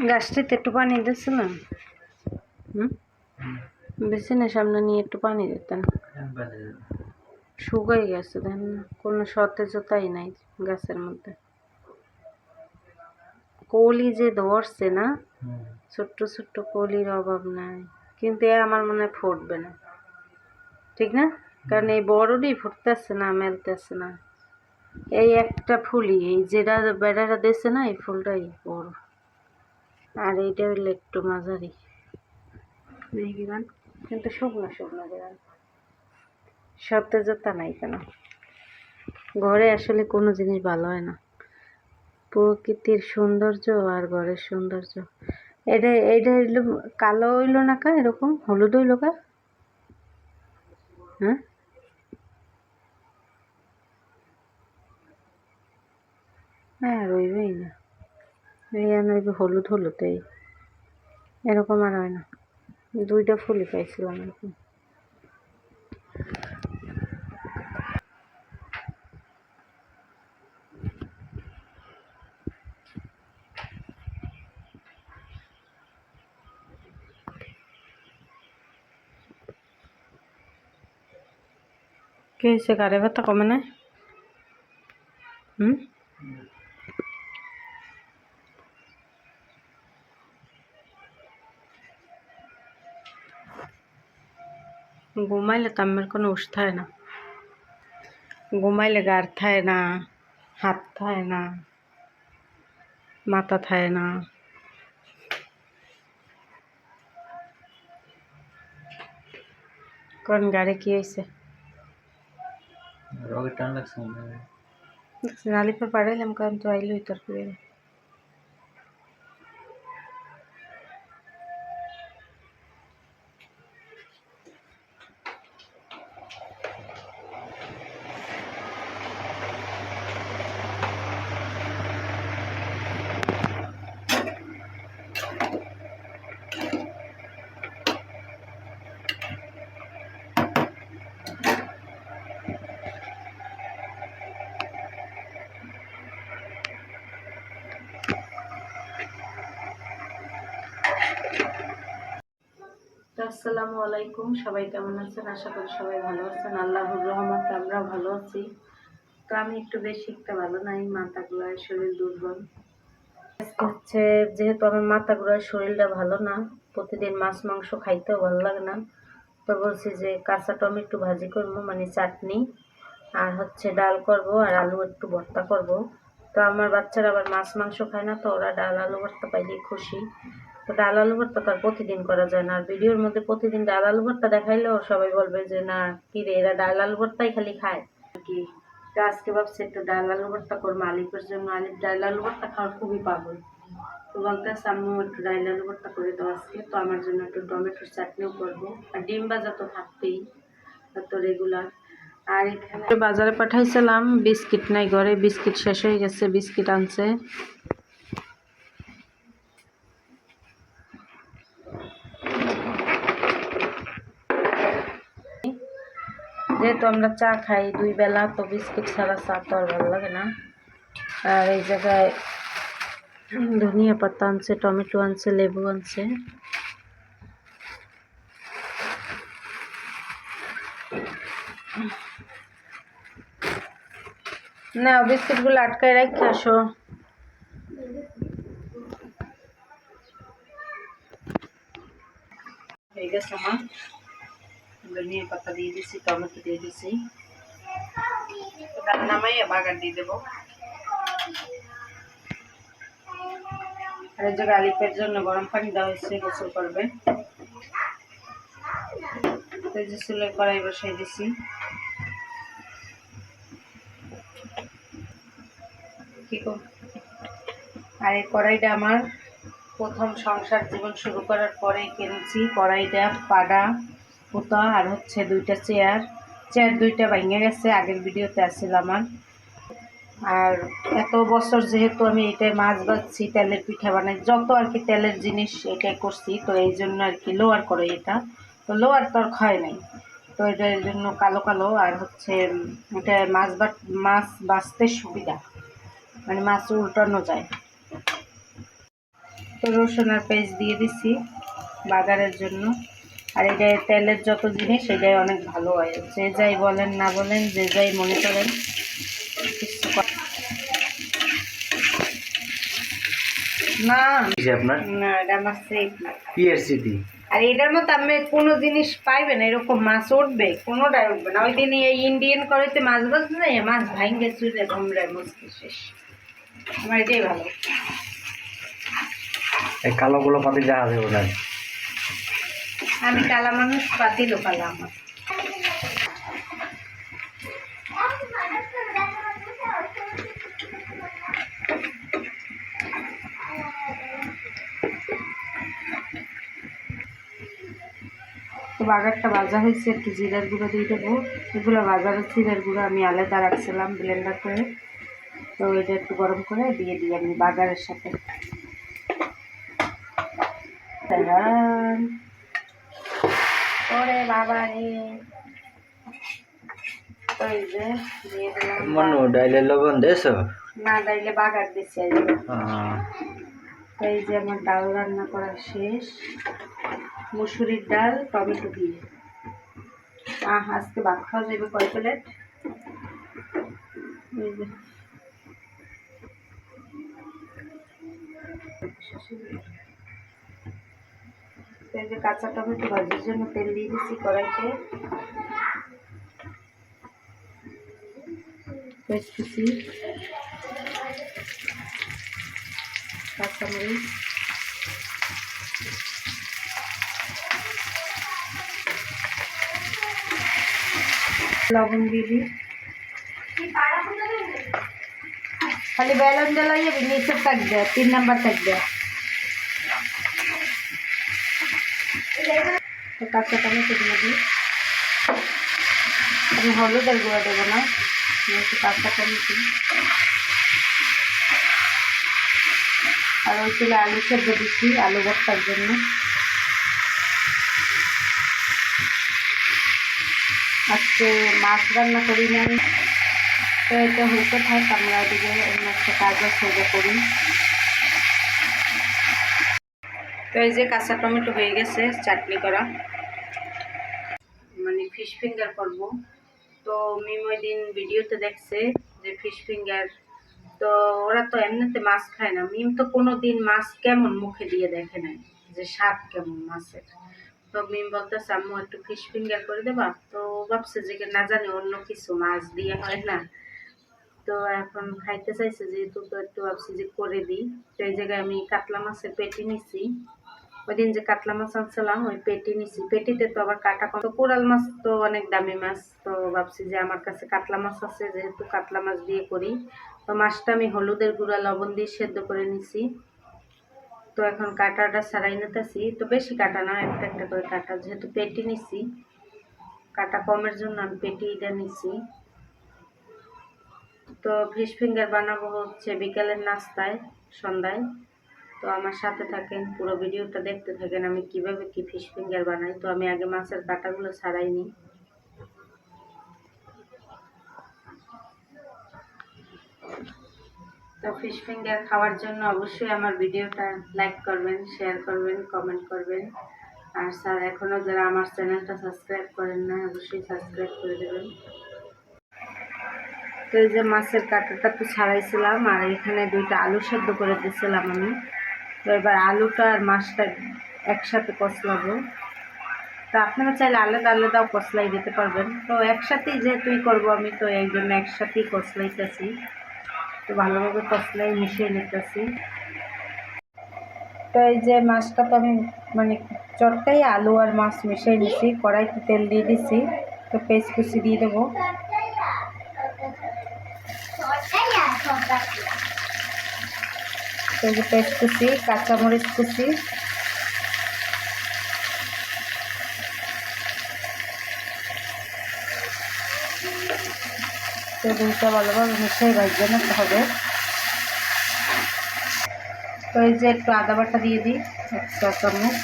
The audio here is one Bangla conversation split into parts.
গাছটিতে একটু পানি দিচ্ছিলাম। বেসিনের সামনে নিয়ে একটু পানি দিতেন, শুকাই গেছে। দেখেন না, কোনো সতেজতাই নাই গাছের মধ্যে। কলি যে ধরছে না, ছোট্ট ছোট্ট কলির অভাব নাই, কিন্তু এ আমার মনে হয় ফুটবে না, ঠিক না? কারণ এই বড়টি ফুটতেছে না, মেলতেছে না। এই একটা ফুলই, এই যেটা বেড়াটা দিচ্ছে না, এই ফুলটাই বড়, আর এইটা হইলে একটু মাঝারি দেখবেন, কিন্তু শুকনো শুকনো দেবেন, সতেজতা নাই কেন। ঘরে আসলে কোনো জিনিস ভালো হয় না, প্রকৃতির সৌন্দর্য আর ঘরের সৌন্দর্য। এটা এইটা হইলো কালো হইলো না কা, এরকম হলুদ হইলো কা? হ্যাঁ, হ্যাঁ রইবেই না, এই নইবে হলুদ হলুদ, এই এরকম আর হয় না। দুইটা ফুলই পাইছিলাম এরকম। কি হয়েছে, গাড়ি ব্যথা কমে না? ঘুমাইলে তো আমার কোনো উস থাকে না, ঘুমাইলে গাড় থাকে না, হাত থাকে না, মাথা থাকে না। কোন গাড়ি কি হয়েছে? নালিপা পাড়াইলাম, কারণ তো আইলই তারপরে। আসসালামু আলাইকুম, সবাই কেমন আছেন? আশা করি সবাই ভালো আছেন। আল্লাহর রহমতে আমরাও ভালো আছি। তো আমি একটু বেশি একটা ভালো নাই, মাথা ঘোরায়, শরীর দুর্বল হচ্ছে। যেহেতু আমার মাথা ঘোরায়, শরীরটা ভালো না, প্রতিদিন মাছ মাংস খাইতেও ভালো লাগে না, তো বলছি যে কাঁচা টমেটো ভাজি করবো, মানে চাটনি, আর হচ্ছে ডাল করব, আর আলু একটু ভর্তা করব। তো আমার বাচ্চারা আবার মাছ মাংস খায় না, তো ওরা ডাল আলু ভর্তা পাইলেই খুশি। তো ডাল আলু ভর্তা তো আর প্রতিদিন করা যায় না, আর ভিডিওর মধ্যে প্রতিদিন ডাল আলু ভর্তা দেখাইলেও সবাই বলবে যে না কি রে, এরা ডাল আলু ভর্তাই খালি খায় কি। তো আজকে ভাবছি একটু ডাল আলু ভর্তা করবো আলিফের জন্য। আলিফ ডাল আলু ভর্তা খাওয়ার খুবই পাগল, তো বলতেছে আম্মু একটু ডাল আলু ভর্তা করে দাও আজকে। তো আমার জন্য একটু টমেটোর চাটনিও করবো, আর ডিম ভাজা তো থাকতেই, তো রেগুলার। আর এখানে বাজারে পাঠাইছিলাম, বিস্কিট নাই ঘরে, বিস্কিট শেষ হয়ে গেছে, বিস্কিট আনছে। যেহেতু আমরা চা খাই 2 বেলা, তো বিস্কিট ছাড়া চা তো আর ভালো লাগে না। আর এই জায়গায় ধনিয়া পাতা আনছে, টমেটো আনছে, লেবু আনছে। না, বিস্কিটগুলো আটকায় রাখতে আসো। হয়ে গেছে আমার, ধনিয়া পাতা দিয়ে দিছি, টমেটো দিয়ে দিছি, নামাই বাগার দিয়ে দেবো। আর এই জায়গায় আলিফের জন্য গরম পানি দেওয়া হয়েছে, গোসল করবে। চুলের কড়াই বসাই দিছি। কি কর, আর এই কড়াইটা আমার প্রথম সংসার জীবন শুরু করার পরে কিনেছি। কড়াইটা পাড়া পোতা, আর হচ্ছে 2টা চেয়ার 2টা ভেঙে গেছে, আগের ভিডিওতে আসছিল আমার। আর এত বছর যেহেতু আমি এটাই মাছ ভাজছি, তেলের পিঠা বানাই, যত আর কি তেলের জিনিস এটাই করছি, তো এই জন্য আর কি লোয়ার করে এটা, তো লোয়ার তো আর ক্ষয় নাই। তো এটার জন্য কালো কালো। আর হচ্ছে এটা মাছ বাছতে সুবিধা, মানে মাছ উল্টানো যায়। তো রসুন আর পেঁয়াজ দিয়ে দিছি বাগারের জন্য। আর এটা তেলের যত জিনিস এটাই অনেক ভালো হয়, যে যাই বলেন না বলেন, যে যাই মনে করেন, কিছু না আপনার না এটা আমার সেফ না। পিএসসিটি আর এটার মতো আমি কোনো জিনিস পাইবেন এরকম মাছ উঠবে, কোনোটাই উঠবে না। ওই দিন এই ইন্ডিয়ান করেতে মাছ বাজতে যায়, মাছ ভাঙ্গে চুলে ঘুমড়ায় মুসকে শেষ। আমার এটাই ভালো। এই কালোগুলো পাতি দেখা যাবে না। আমি কালা মানুষ, পাতিলও কালা আমার। তো বাগারটা ভাজা হয়েছে, একটু জিরার গুঁড়ো দিয়ে দেবো। এগুলো বাজারের জিরার গুঁড়ো আমি আলাদা রাখছিলাম ব্লেন্ডার করে, তো এটা একটু গরম করে দিয়ে দিই আমি বাগারের সাথে। ওরে বাবা রে, তো এই যে দিয়ে দিলাম। মনু ডাইলে লবণ দেছো? না, ডাইলে বাগার দিচ্ছি। তো এই যে আমার ডাল রান্না করা শেষ, মুসুরির ডাল টমেটো দিয়ে। আজকে ভাত খাওয়া যাবে কয় প্লেট। এই যে এই যে কাঁচা টমেটো ভাজির জন্য তেল দিয়ে দিচ্ছি কড়াইতে। পেঁয়াজ, কাঁচামরিচ, লবণ দিয়ে দিই। খালি বেলন জ্বালাই যাবে, নিচে থাকবে 3 নাম্বার থাকবে। তো কাঁচা টমেটো দিয়ে দিই। আমি হলুদের গুঁড়া দেবো না, একটু কাঁচা টমেটো। আর ওই চুলে আলু সেদ্ধ দিচ্ছি আলু ভর্তার জন্য। আজকে মাছ রান্না করি না, তো এটা হতে থাক, আমরা এদিকে অন্য একটা কাজও সেদ্ধ করি। তো এই যে কাঁচা টমেটো হয়ে গেছে চাটনি করা, মানে ফিশ ফিঙ্গার করব। তো মিম ওই দিন ভিডিওতে দেখছে যে ফিশ ফিঙ্গার, তো ওরা তো এমনিতে মাছ খায় না। মিম তো কোনো দিন মাছ কেমন মুখে দিয়ে দেখে নাই, যে স্বাদ কেমন মাছের। তো মিম বলতেছে আম্মু একটু ফিশ ফিঙ্গার করে দেবা। তো ভাবছে যে না জানি অন্য কিছু মাছ দিয়ে হয় না, তো এখন খাইতে চাইছে যেহেতু, তো একটু ভাবছি যে করে দিই। তো এই জায়গায় আমি কাতলা মাছের পেটি নিছি। ওই দিন যে কাতলা মাছ আনছিলাম ওই পেটি নিছি, পেটিতে তো আবার কাটা কম। তো কোরাল মাছ তো অনেক দামি মাছ, তো ভাবছি যে আমার কাছে কাতলা মাছ আছে, যেহেতু কাতলা মাছ দিয়ে করি। তো মাছটা আমি হলুদের গুঁড়া লবণ দিয়ে সেদ্ধ করে নিছি। তো এখন কাটাটা ছাড়াই নিতেছি, তো বেশি কাটা না, একটা একটা করে কাটা, যেহেতু পেটি নিছি কাটা কমের জন্য আমি পেটিটা নিছি। তো ফিশ ফিঙ্গার বানাবো হচ্ছে বিকালের নাস্তায়, সন্ধ্যায়। তো আমার সাথে থাকেন, পুরো ভিডিওটা দেখতে থাকেন আমি কিভাবে কি ফিশ ফিঙ্গার বানাই। তো আমি আগে মাছের কাঁটাগুলো ছাড়াই নিই। তো ফিশ ফিঙ্গার খাওয়ার জন্য অবশ্যই আমার ভিডিওটা লাইক করবেন, শেয়ার করবেন, কমেন্ট করবেন। আর স্যার এখনও যারা আমার চ্যানেলটা সাবস্ক্রাইব করেন না, অবশ্যই সাবস্ক্রাইব করে দেবেন। তো এই যে মাছের কাঁটাটা তো ছাড়াইছিলাম, আর এখানে 2টা আলু সেদ্ধ করে দিয়েছিলাম আমি। তো এবার আলুটা আর মাছটা একসাথে কষলাবো। তো আপনারা চাইলে আলাদা আলাদাও কষলাই দিতে পারবেন, তো একসাথেই যেহেতুই করবো আমি, তো এই জন্য একসাথেই কষলাইতেছি। তো ভালোভাবে কষলাই মিশিয়ে নিতেছি। তো এই যে মাছটা তো আমি মানে চটকাই আলু আর মাছ মিশিয়ে নিছি, কড়াইতে তেল দিয়ে দিছি। তো পেঁয়াজ কুচি দিয়ে দেবো। তো যে পেঁয়াজ কুচি, কাঁচামরিচ কুচি, তো দুইটা ভালোভাবে মিশিয়ে ভাজতে নিতে হবে। তো এই যে একটু আদা বাটা দিয়ে দিই, 1 চা চামচ।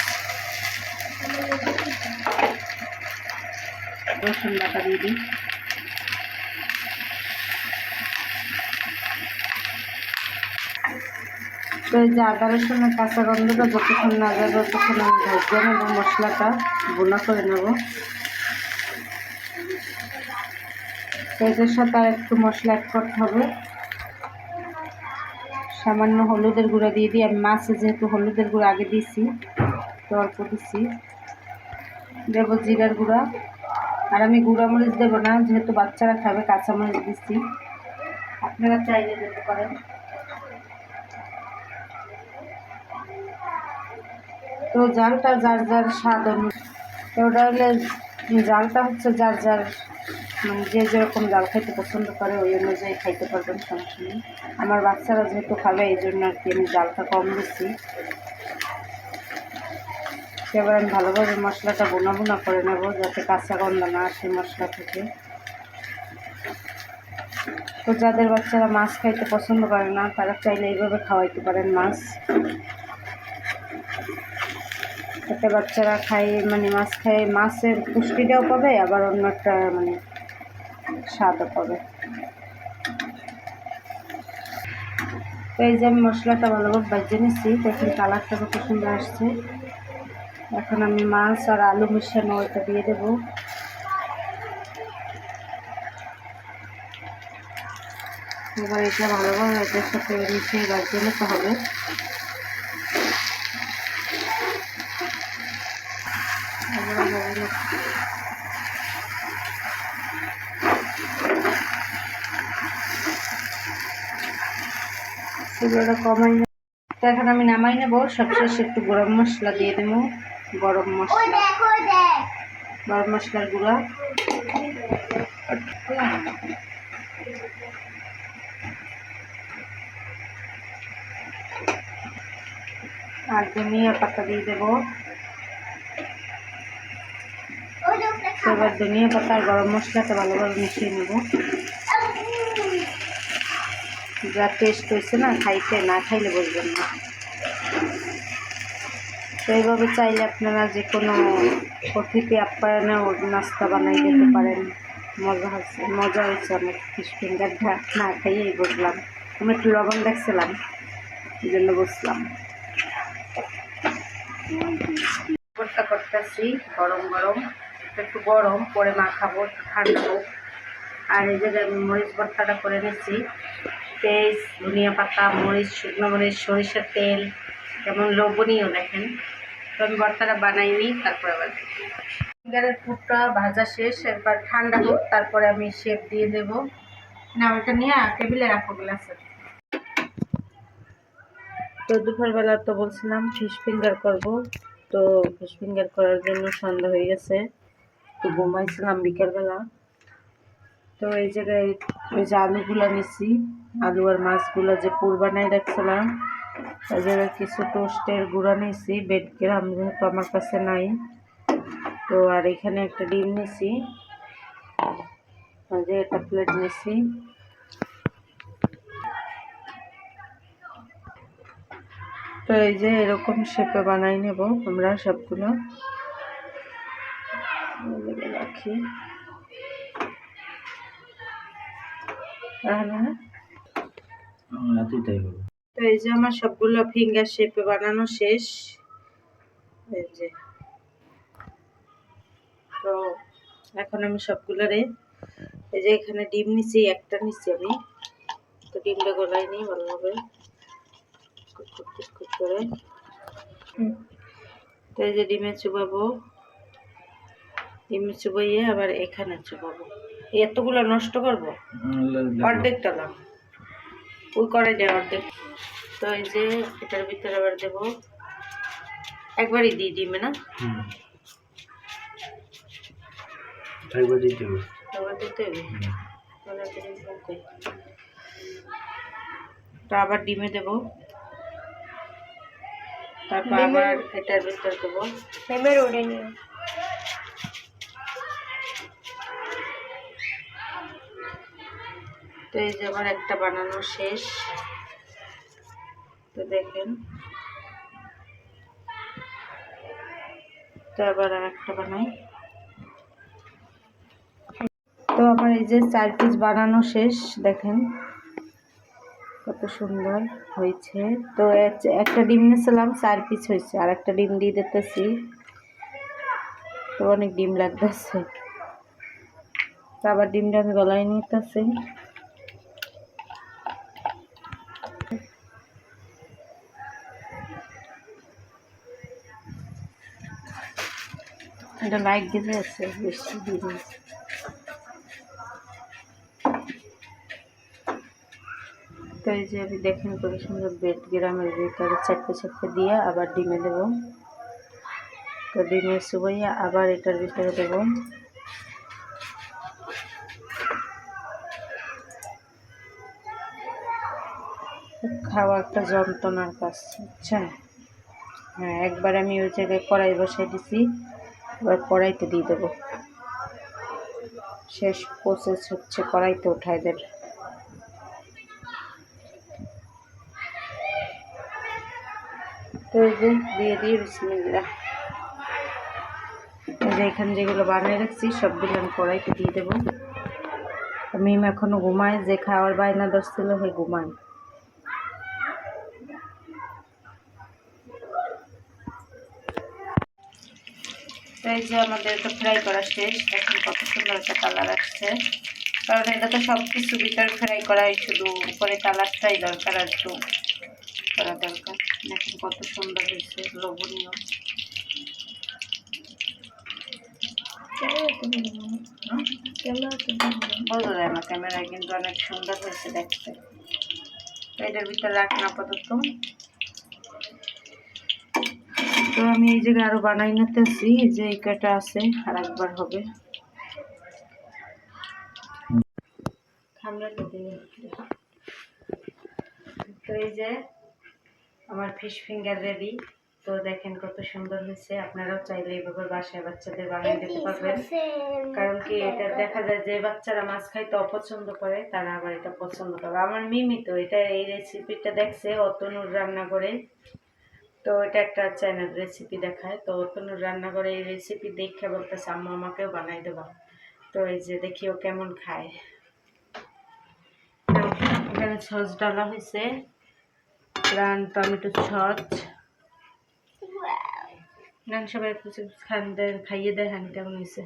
রসুন বাটা দিয়ে দিই। তো এই যে আদা রসুনের কাঁচা গন্ধটা যতক্ষণ না যাবে ততক্ষণ আমি ভেজে নেবো, মশলাটা ভুনা করে নেব। এটার সাথে আর একটু মশলা অ্যাড করতে হবে। সামান্য হলুদের গুঁড়া দিয়ে দিই। আমি মাছে যেহেতু হলুদের গুঁড়া আগে দিয়েছি তো অল্প দিচ্ছি। দেবো জিরার গুঁড়া, আর আমি গুঁড়া মরিচ দেবো না যেহেতু বাচ্চারা খাবে, কাঁচা মরিচ দিচ্ছি, আপনারা চাইলে দিতে পারেন। তো জালটা যার যার স্বাদ অনুযায়ী, তো ওটা হলে জালটা হচ্ছে যার যার মানে যে যেরকম জাল খাইতে পছন্দ করে ওই অনুযায়ী খাইতে পারবেন, সমস্যা নেই। আমার বাচ্চারা যেহেতু খাবে এই জন্য আর কি আমি জালটা কম দিচ্ছি। এবার আমি ভালোভাবে মশলাটা বোনা বোনা করে নেব যাতে কাঁচা গন্ধ না আসে মশলা থেকে। তো যাদের বাচ্চারা মাছ খাইতে পছন্দ করে না তারা চাইলে এইভাবে খাওয়াইতে পারেন মাছ, এতে বাচ্চারা খায় মানে মাছ খায়, মাছের পুষ্টিটাও পাবে আবার অন্য একটা মানে স্বাদও পাবে। তো এই যে আমি মশলাটা ভালোভাবে ভেজে নিচ্ছি, দেখুন কালারটা কত সুন্দর আসছে। এখন আমি মাছ আর আলু মিশানো ওইটা দিয়ে দেবো। এবার এটা ভালোভাবে এটার সাথে মিশিয়ে ভেজে নিতে হবে। এগুলোটা কমাই নেব। তো এখন আমি নামাই নেবো, সবশেষে একটু গরম মশলা দিয়ে দেবো। গরম মশলার গুঁড়া, আর ধনিয়া পাতা দিয়ে দেবো। এবার ধনিয়া পাতা আর গরম মশলাটা ভালোভাবে মিশিয়ে নেব। যা টেস্ট হয়েছে না খাইতে, না খাইলে বুঝবেন না। তো এইভাবে চাইলে আপনারা যে কোনো অতিথি আপ্যায়নে নাস্তা বানাই দিতে পারেন। মজা হয়েছে অনেক। ফিশ ফিঙ্গারটা না খাইয়েই বুঝলাম, আমি একটু লবণ দেখছিলাম এই জন্য বুঝলাম। ভর্তা করতেছি গরম গরম, একটু গরম পরে মাখাবো, একটু ঠান্ডা হোক। আর এই জায়গায় আমি মরিচ ভর্তাটা করে নিচ্ছি। পেঁয়াজ, ধনিয়া পাতা, মরিচ, শুকনো মরিচ, সরিষার তেল, যেমন লবণীয় দেখেন। তো আমি ভর্তাটা বানাইনি, তারপরে আবার ফিঙ্গারের পুরটা ভাজা শেষ, একবার ঠান্ডা হোক তারপরে আমি শেপ দিয়ে দেব। না ওটা নিয়ে টেবিলে রাখো গ্লাসে। তো দুপুরবেলা তো বলছিলাম ফিশ ফিঙ্গার করবো, তো ফিশ ফিঙ্গার করার জন্য সন্ধ্যা হয়ে গেছে, তো ঘুমাইছিলাম বিকেলবেলা। তো এই জায়গায় ওই যে আলুগুলো নিছি, আলু আর মাছগুলো যে পুর বানাই রাখছিলাম, ওই জায়গায় কিছু টোস্টের গুঁড়া নিয়েছি, বেড গ্রাম যেহেতু আমার কাছে নাই। তো আর এখানে একটা ডিম নিছি, যে একটা প্লেট নিছি। তো এই যে এরকম শেপে বানাই নেব আমরা সবগুলো, রাখি। তো এই যে আমার সবগুলো ফিঙ্গার শেপে বানানো শেষ। এই যে তো এখন আমি সবগুলোরে, এই যে এখানে ডিম নিছি, একটা নিছি আমি, তো ডিমটা গলাই নিই ভালোভাবে করে। তো এই যে ডিমে চুবাবো, ডিমে চুবাইয়ে আবার এখানে চুবাবো। এতগুলো নষ্ট করবো, অর্ধেকটা না ওই করাই যায় অর্ধেক। তো এই যে এটার ভিতরে আবার দেবো, একবারই দিই ডিমে না, দিতে হবে। তো আবার ডিমে দেবো, তারপর আবার এটার ভিতরে দেবো। তো এই যে আমার একটা বানানো শেষ, তো দেখেন। তো আবার আর একটা বানাই। আমার এই যে 4 পিস বানানো শেষ, দেখেন কত সুন্দর হয়েছে। তো একটা ডিম নিয়েছিলাম, 4 পিস হয়েছে, আর একটা ডিম দিয়ে দিতেছি। তো অনেক ডিম লাগতেছে, তো আবার ডিমটা আমি গলায় নিতেছি। এটা লাইট দিতে আছে বেশি ডিম। তো এই যে আমি দেখেন কত সুন্দর বেড গ্রামের ভিতরে চারটে চারটে দিয়ে আবার ডিমে দেব। তো ডিমে চুবাইয়া আবার এটার ভিতরে দেব। খাওয়া একটা যন্ত্রণার কাজ, বুঝছেন? হ্যাঁ, একবার আমি ওই জায়গায় কড়াই বসাই দিছি, এবার কড়াইতে দিয়ে দেবো। শেষ প্রসেস হচ্ছে কড়াইতে উঠাই দেবে। তো এই যে দিয়ে দিয়ে বিসমিল্লাহ। এই যে এখানে যেগুলো বানিয়ে রাখছি সবগুলো আমি কড়াইতে দিয়ে দেবো। মিম এখনো ঘুমায়, যে খাওয়ার বায়না ধরছিল সে ঘুমায়। তো এই যে আমাদের এটা ফ্রাই করা শেষ, এখন কত সুন্দর একটা কালার আসছে। কারণ এটা তো সব কিছু ভিতরে ফ্রাই করা হয়, শুধু উপরে কালারটাই দরকার আর একটু করা দরকার। দেখেন কত সুন্দর হয়েছে, লোভনীয়। বোঝা যায় না ক্যামেরায়, কিন্তু অনেক সুন্দর হয়েছে দেখতে। তো এটার ভিতরে রাখেন আপাতত। তো আমি এই জায়গায় আরো বানাই নিতেছি, যে এই কাটা আছে আর একবার হবে। তো এই যে আমার ফিশ ফিঙ্গার রেডি। তো দেখেন কত সুন্দর হয়েছে। আপনারাও চাইলে এইভাবে বাসায় বাচ্চাদের বানিয়ে দিতে পারবেন। কারণ কি এটা দেখা যায় যে বাচ্চারা মাছ খাইতে অপছন্দ করে, তারা আবার এটা পছন্দ করে। আমার মিমি তো এটা এই রেসিপিটা দেখছে অতনুর রান্না করে। তো এটা একটা চ্যানেল রেসিপি দেখায়, তো অতনুর রান্না করে এই রেসিপি দেখে বলতেছে আম্মা আমাকেও বানাই দেবা। তো এই যে দেখি ও কেমন খায়। এখানে সস ডালা হয়েছে, প্রাণ টমেটো সস। নান সবাই কিছু খান দেন, খাইয়ে দেখেন কেমন হয়েছে।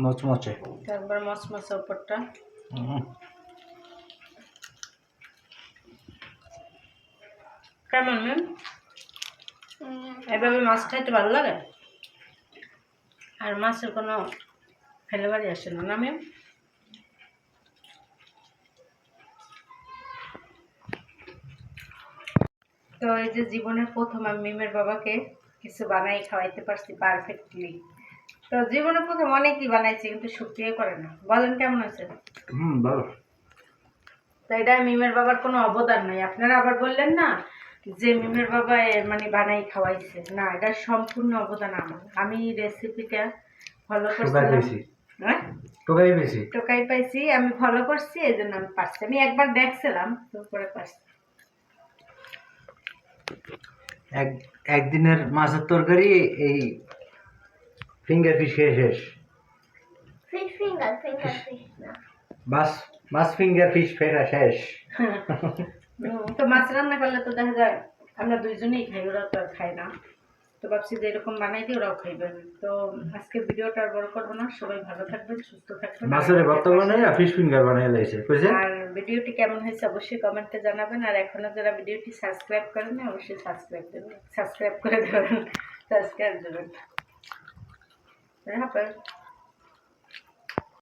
মচমচে, একবার মচমচে উপরটা। কেমন ম্যাম? এভাবে মাছ খাইতে ভালো লাগে, আর মাছের কোনো ফ্লেভারই আসে না, না ম্যাম? তো এই যে জীবনের প্রথম আমি মিমের বাবাকে কিছু বানাই খাওয়াইতে পারছি পারফেক্টলি। তো জীবনের প্রথম অনেকই বানাইছি, কিন্তু শুকিয়ে করে না। বলেন কেমন হয়েছে? ভালো। তো এটা মিমের বাবার কোনো অবদান নাই। আপনারা আবার বললেন না যে মিমের বাবা মানে বানাই খাওয়াইছে, না, এটা সম্পূর্ণ অবদান আমার। আমি রেসিপিটা ফলো করছিলাম। হ্যাঁ, টোকাই পাইছি, আমি ফলো করছি, এই জন্য আমি পারছি। আমি একবার দেখছিলাম, তারপরে পারছি। একদিনের মাছের তরকারি এই ফিঙ্গার ফিশ খেয়ে শেষ। মাছ ফিঙ্গার ফিশ ফেরা শেষ। তো মাছ রান্না করলে তো দেখা যায় আমরা দুইজনেই খাই, ওরা তো আর খায় না। তো ভাবছি যে এরকম বানাই দিয়ে ওরাও খাইবেন। তো আজকে ভিডিওটা আর বড় করবো না, সবাই ভালো থাকবেন, সুস্থ থাকবেন। মাছের ভর্তা বানাই আর ফিশ ফিঙ্গার বানাই লাইছে কইছে। আর ভিডিওটি কেমন হয়েছে অবশ্যই কমেন্টে জানাবেন। আর এখনো যারা ভিডিওটি সাবস্ক্রাইব করেন না, অবশ্যই সাবস্ক্রাইব করে দেবেন। হ্যাঁ।